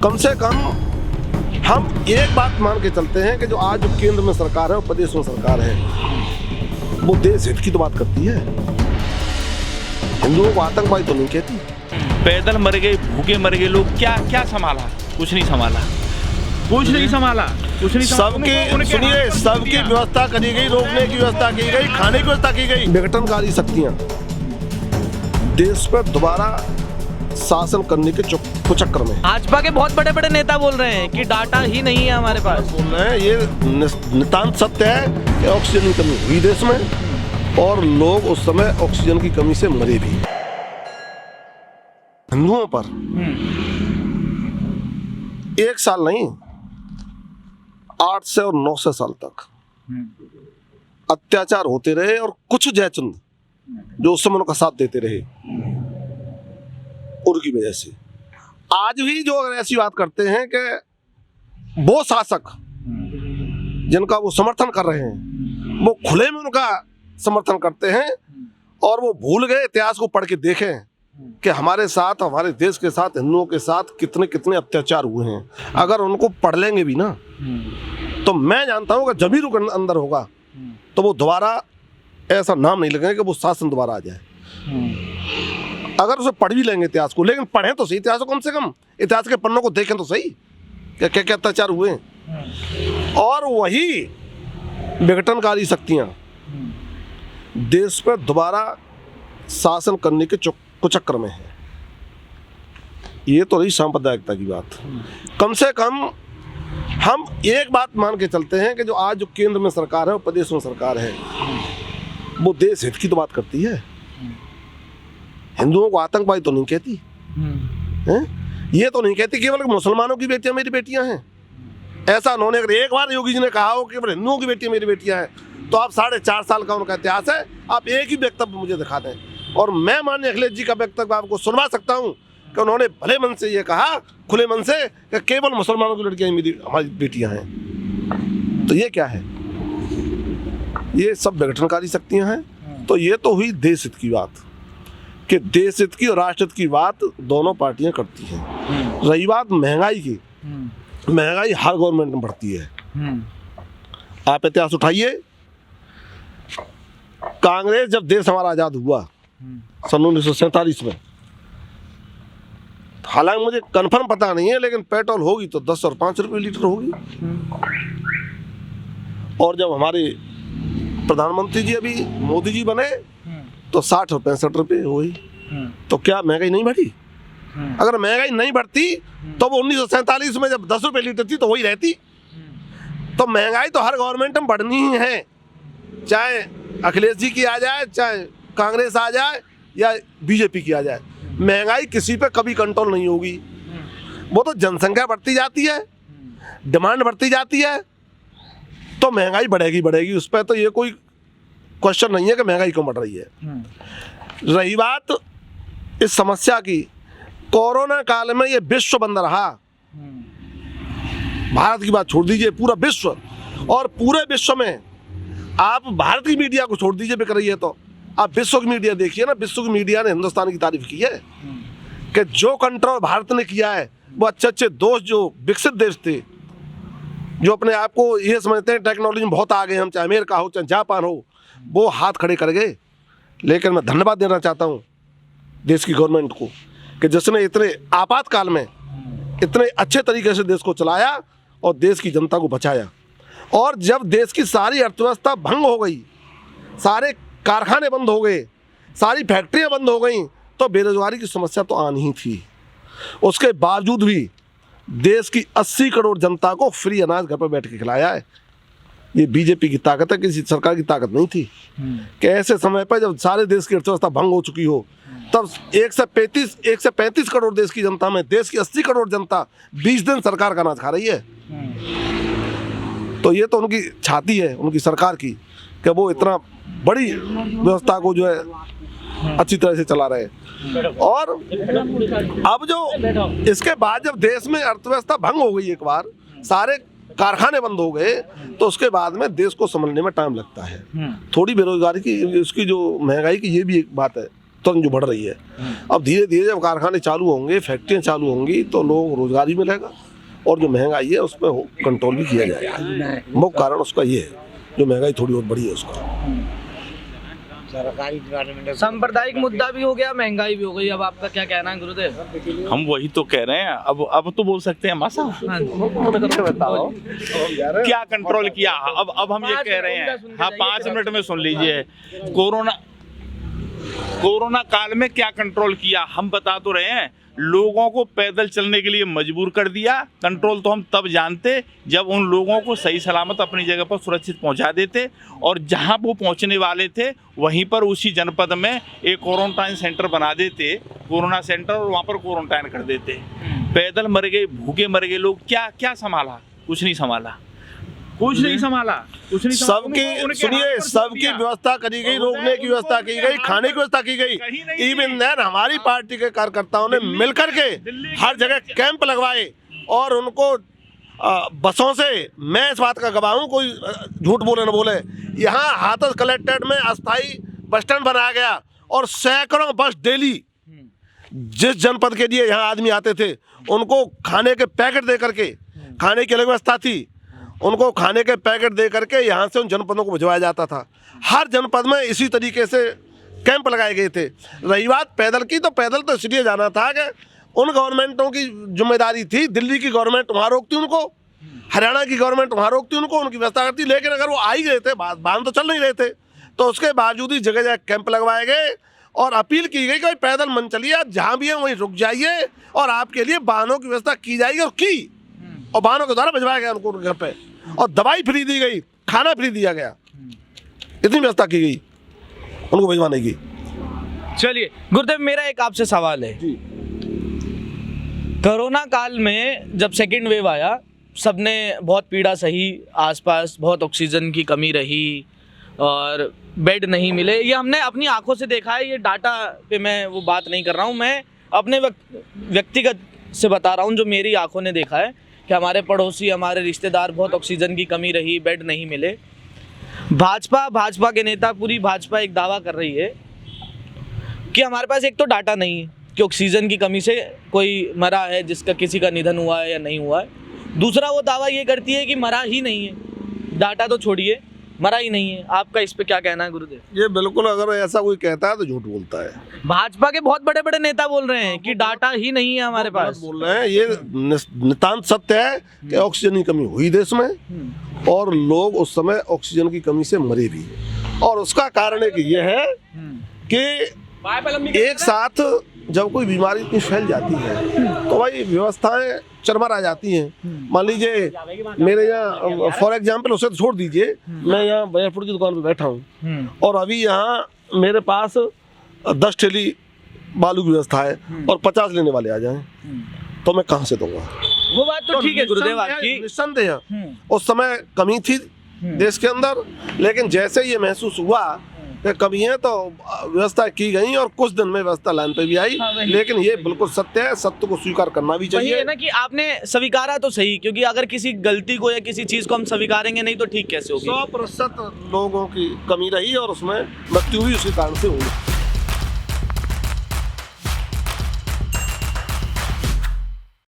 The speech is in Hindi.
कम से कम हम एक बात मान के चलते हैं कि जो आज जो केंद्र में सरकार है और प्रदेश में सरकार है वो देश हित की तो बात करती है, हिंदुओं को आतंकवादी तो नहीं कहती। पैदल मर गए, भूखे मर गए लोग, क्या क्या संभाला? कुछ नहीं संभाला, कुछ नहीं संभाला, कुछ नहीं संभाला। सबकी सुनिए, सबकी व्यवस्था करी गई, रोकने की व्यवस्था की गई, खाने की व्यवस्था की गई। विघटनकारी शक्तियां देश पर दोबारा शासन करने के कुचक्कर में। भाजपा के बहुत बड़े बड़े नेता बोल रहे हैं कि डाटा ही नहीं है हमारे पास। बोल रहे हैं, ये नितांत सत्य है कि ऑक्सीजन की कमी हुई देश में और लोग उस समय ऑक्सीजन की कमी से मरे भी। हिंदुओं पर 1 साल नहीं 8 से और 9 साल तक अत्याचार होते रहे और कुछ जयचंद जो उस समय उनका साथ देते रहे उनकी वजह से आज भी जो अगर ऐसी बात करते हैं कि वो शासक जिनका वो समर्थन कर रहे हैं वो खुले में उनका समर्थन करते हैं और वो भूल गए इतिहास को पढ़ के देखें कि हमारे साथ, हमारे देश के साथ, हिंदुओं के साथ कितने कितने अत्याचार हुए हैं। अगर उनको पढ़ लेंगे भी ना तो मैं जानता हूँ कि जब भी रुक अंदर होगा तो वो दोबारा ऐसा नाम नहीं लगेगा कि वो शासन दोबारा आ जाए। अगर उसे पढ़ भी लेंगे इतिहास को, लेकिन पढ़ें तो सही इतिहास को, कम से कम इतिहास के पन्नों को देखें तो सही क्या क्या क्या अत्याचार हुए हैं। और वही विघटनकारी शक्तियां देश पर दोबारा शासन करने के कुचक्कर में है। ये तो रही सांप्रदायिकता की बात। कम से कम हम एक बात मान के चलते हैं कि जो आज जो केंद्र में सरकार है और प्रदेश में सरकार है वो देश हित की तो बात करती है, हिंदुओं को आतंकवादी तो नहीं कहती है? ये तो नहीं कहती केवल मुसलमानों की बेटियां मेरी बेटियां हैं। ऐसा उन्होंने अगर एक बार योगी जी ने कहा हो कि केवल हिंदुओं की बेटियां मेरी बेटियां हैं तो आप 4.5 साल का उनका इतिहास है, आप एक ही वक्तव्य मुझे दिखा दें और मैं माननीय अखिलेश जी का वक्तव्य आपको सुनवा सकता हूँ कि उन्होंने भले मन से ये कहा, खुले मन से, कि केवल मुसलमानों की लड़कियां मेरी हमारी बेटियां हैं। तो ये क्या है? ये सब विघटनकारी शक्तियां हैं। तो ये तो हुई देश हित की बात कि देश हित की और राष्ट्र हित की बात दोनों पार्टियां करती हैं। रही बात महंगाई की, महंगाई हर गवर्नमेंट में बढ़ती है। आप इतिहास उठाइए, कांग्रेस जब देश हमारा आजाद हुआ सन 1947 में, हालांकि मुझे कंफर्म पता नहीं है लेकिन पेट्रोल होगी तो 10 और 5 रुपए लीटर होगी। और जब हमारे प्रधानमंत्री जी अभी मोदी जी बने तो 60 और 65 रुपए हुई। तो क्या महंगाई नहीं बढ़ी? अगर महंगाई नहीं बढ़ती तो वो 1947 में जब 10 रुपए लीटर थी तो वही रहती। तो महंगाई तो हर गवर्नमेंट में बढ़नी ही है, चाहे अखिलेश जी की आ जाए, चाहे कांग्रेस आ जाए या बीजेपी की आ जाए। महंगाई किसी पे कभी कंट्रोल नहीं होगी। वो तो जनसंख्या बढ़ती जाती है, डिमांड बढ़ती जाती है तो महंगाई बढ़ेगी बढ़ेगी। उस पर तो ये कोई क्वेश्चन नहीं है कि महंगाई क्यों बढ़ रही है। रही बात इस समस्या की, कोरोना काल में ये विश्व बंद रहा। भारत की बात छोड़ दीजिए, पूरा विश्व, और पूरे विश्व में आप भारत की मीडिया को छोड़ दीजिए बिक रही है तो आप विश्व की मीडिया देखिए ना। विश्व की मीडिया ने हिंदुस्तान की तारीफ की है कि जो कंट्रोल भारत ने किया है वो अच्छे अच्छे दोस्त जो विकसित देश थे, जो अपने आप को ये समझते हैं टेक्नोलॉजी में बहुत आगे हम, चाहे अमेरिका हो चाहे जापान हो, वो हाथ खड़े कर गए। लेकिन मैं धन्यवाद देना चाहता हूँ देश की गवर्नमेंट को कि जिसने इतने आपातकाल में इतने अच्छे तरीके से देश को चलाया और देश की जनता को बचाया। और जब देश की सारी अर्थव्यवस्था भंग हो गई, सारे कारखाने बंद हो गए, सारी फैक्ट्रियां बंद हो गई तो बेरोजगारी की समस्या तो आनी ही थी। उसके बावजूद भी देश की 80 करोड़ जनता को फ्री अनाज घर पर बैठ के खिलाया है। ये बीजेपी की ताकत है, किसी सरकार की ताकत नहीं थी कि ऐसे समय पर जब सारे देश की अर्थव्यवस्था भंग हो चुकी हो तब 1 से 35 करोड़ देश की जनता में देश की 80 करोड़ जनता 20 दिन सरकार का अनाज खा रही है। तो ये तो उनकी छाती है उनकी सरकार की कि वो इतना बड़ी व्यवस्था को जो है अच्छी तरह से चला रहे। और अब जो इसके बाद जब देश में अर्थव्यवस्था भंग हो गई, एक बार सारे कारखाने बंद हो गए तो उसके बाद में देश को संभलने में टाइम लगता है। थोड़ी बेरोजगारी की, इसकी जो महंगाई की, ये भी एक बात है तुरंत जो बढ़ रही है। अब धीरे धीरे जब कारखाने चालू होंगे, फैक्ट्रियाँ चालू होंगी तो लोग रोजगार भी मिलेगा और जो महंगाई है उस पर कंट्रोल भी किया जाएगा। मुख्य कारण उसका ये है, जो महंगाई थोड़ी बहुत बढ़ी है उसका। सरकारी डिपार्टमेंट सांप्रदायिक मुद्दा भी हो गया, महंगाई भी हो गई, अब आपका क्या कहना है गुरुदेव? हम वही तो कह रहे हैं, अब तो बोल सकते हैं मासा हाँ जी। क्या कंट्रोल किया। अब हम ये कह रहे हैं, हाँ 5 मिनट में सुन लीजिए। कोरोना काल में क्या कंट्रोल किया हम बता तो रहे हैं। लोगों को पैदल चलने के लिए मजबूर कर दिया। कंट्रोल तो हम तब जानते जब उन लोगों को सही सलामत अपनी जगह पर सुरक्षित पहुंचा देते और जहां वो पहुंचने वाले थे वहीं पर उसी जनपद में एक क्वारंटाइन सेंटर बना देते, कोरोना सेंटर, और वहां पर क्वारंटाइन कर देते। पैदल मर गए, भूखे मर गए लोग, क्या संभाला? कुछ नहीं संभाला, कुछ नहीं संभाला। सबकी सुनिए, सबकी व्यवस्था करी गई, रोकने की व्यवस्था की गई, खाने की व्यवस्था की गई। इवन देन हमारी पार्टी के कार्यकर्ताओं ने मिलकर के हर जगह कैंप लगवाए और उनको बसों से, मैं इस बात का गवाह हूँ, कोई झूठ बोले न बोले, यहाँ हाथरस कलेक्ट्रेट में अस्थायी बस स्टैंड बनाया गया और सैकड़ों बस डेली जिस जनपद के लिए यहाँ आदमी आते थे उनको खाने के पैकेट दे करके, खाने की अलग व्यवस्था थी, उनको खाने के पैकेट दे करके यहाँ से उन जनपदों को भिजवाया जाता था। हर जनपद में इसी तरीके से कैंप लगाए गए थे। रही बात पैदल की, तो पैदल तो इसलिए जाना था कि उन गवर्नमेंटों की जिम्मेदारी थी। दिल्ली की गवर्नमेंट वहाँ रोकती उनको, हरियाणा की गवर्नमेंट वहाँ रोकती उनको, उनकी व्यवस्था करती। लेकिन अगर वो आ ही गए थे, वाहन तो चल नहीं रहे थे, तो उसके बावजूद ही जगह जगह कैंप लगवाए गए और अपील की गई कि भाई पैदल मन चलिए, आप जहाँ भी हैं वहीं रुक जाइए और आपके लिए वाहनों की व्यवस्था की जाएगी। और की, और वाहनों के द्वारा भिजवाया गया उनको घर पे, और दवाई फ्री दी गई, खाना फ्री दिया गया, इतनी व्यवस्था की गई उनको भिजवाने की। चलिए गुरुदेव, मेरा एक आपसे सवाल है। कोरोना काल में जब सेकेंड वेव आया, सबने बहुत पीड़ा सही, आसपास बहुत ऑक्सीजन की कमी रही और बेड नहीं मिले। ये हमने अपनी आंखों से देखा है, ये डाटा पे मैं वो बात नहीं कर रहा हूँ, मैं अपने व्यक्तिगत से बता रहा हूँ जो मेरी आंखों ने देखा है कि हमारे पड़ोसी, हमारे रिश्तेदार, बहुत ऑक्सीजन की कमी रही, बेड नहीं मिले। भाजपा के नेता, पूरी भाजपा एक दावा कर रही है कि हमारे पास एक तो डाटा नहीं है कि ऑक्सीजन की कमी से कोई मरा है, जिसका किसी का निधन हुआ है या नहीं हुआ है। दूसरा वो दावा ये करती है कि मरा ही नहीं है, डाटा तो छोड़िए, मरा ही नहीं है। आपका इस पे क्या कहना है गुरुदेव? ये बिल्कुल, अगर ऐसा कोई कहता है तो झूठ बोलता है। भाजपा के बहुत बड़े बड़े नेता बोल रहे हैं कि डाटा ही नहीं है हमारे पास। बोल रहे हैं, ये नितांत सत्य है कि ऑक्सीजन की कमी हुई देश में और लोग उस समय ऑक्सीजन की कमी से मरे भी। और उसका कारण एक ये है कि एक साथ जब कोई बीमारी इतनी फैल जाती है तो भाई व्यवस्थाएं चरमरा जाती हैं। मान लीजिए मेरे यहाँ फॉर एग्जाम्पल, उसे तो छोड़ दीजिए, मैं यहाँ बयारपुर की दुकान पे बैठा हूँ और अभी यहाँ मेरे पास 10 ठेली बालू की व्यवस्था है और 50 लेने वाले आ जाएं तो मैं कहाँ से दूंगा? वो बात तो ठीक है गुरुदेव आपकी, निस्संदेह उस समय कमी थी देश के अंदर, लेकिन जैसे ये महसूस हुआ कि कमी है तो व्यवस्था की गई और कुछ दिन में व्यवस्था लाइन पे भी आई। लेकिन ये बिल्कुल सत्य है, सत्य को स्वीकार करना भी चाहिए। है ना कि आपने स्वीकारा तो सही, क्योंकि अगर किसी गलती को या किसी चीज को हम स्वीकारेंगे नहीं तो ठीक कैसे होगी? 100% लोगों की कमी रही और उसमें मृत्यु भी उसी कारण से हुई।